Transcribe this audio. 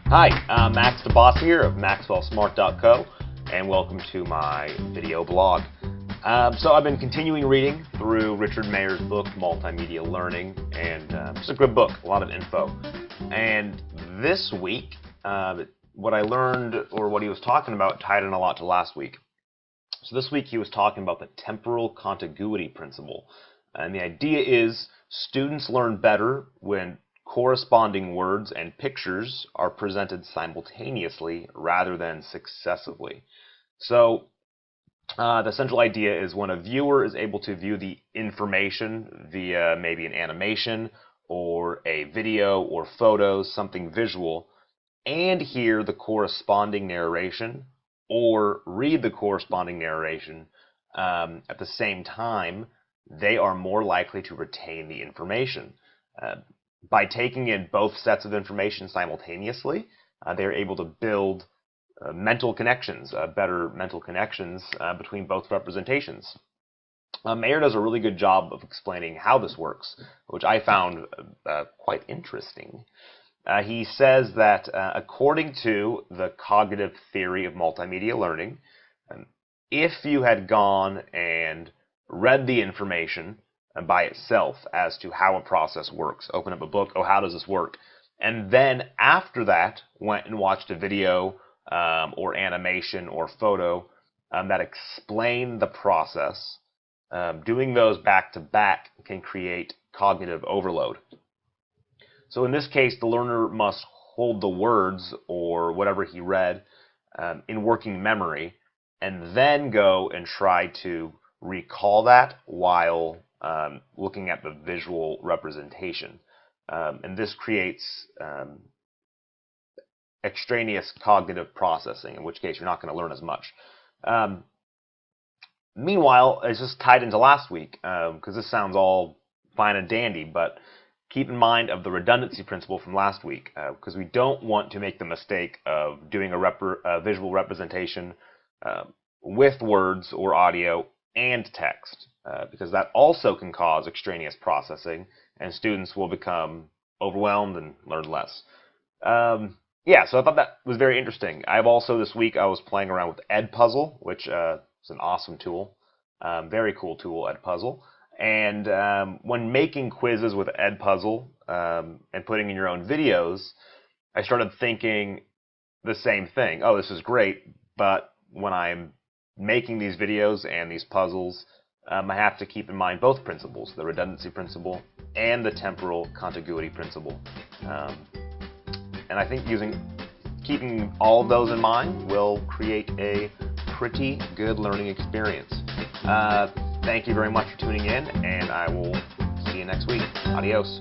Hi, I'm Max the Boss here of MaxwellSmart.co, and welcome to my video blog. So I've been continuing reading through Richard Mayer's book, Multimedia Learning, and it's a good book, a lot of info. And this week, what I learned, or what he was talking about, tied in a lot to last week. So this week he was talking about the temporal contiguity principle. And the idea is students learn better when corresponding words and pictures are presented simultaneously rather than successively. So the central idea is when a viewer is able to view the information via maybe an animation or a video or photos, something visual, and hear the corresponding narration or read the corresponding narration at the same time, they are more likely to retain the information. By taking in both sets of information simultaneously, they're able to build mental connections, better mental connections between both representations. Mayer does a really good job of explaining how this works, which I found quite interesting. He says that according to the cognitive theory of multimedia learning, if you had gone and read the information by itself as to how a process works, open up a book, oh, how does this work? And then after that, went and watched a video or animation or photo that explain the process. Doing those back to back can create cognitive overload. So in this case, the learner must hold the words or whatever he read in working memory and then go and try to recall that while looking at the visual representation. And this creates extraneous cognitive processing, in which case you're not going to learn as much. Meanwhile, it's just tied into last week, because this sounds all fine and dandy, but keep in mind of the redundancy principle from last week, because we don't want to make the mistake of doing a visual representation with words or audio and text, because that also can cause extraneous processing, and students will become overwhelmed and learn less. Yeah, so I thought that was very interesting. I've also, this week, I was playing around with Edpuzzle, which is an awesome tool, very cool tool, Edpuzzle. And when making quizzes with Edpuzzle and putting in your own videos, I started thinking the same thing. Oh, this is great, but when I'm making these videos and these puzzles, I have to keep in mind both principles, the redundancy principle and the temporal contiguity principle. And I think keeping all of those in mind will create a pretty good learning experience. Thank you very much for tuning in, and I will see you next week. Adios.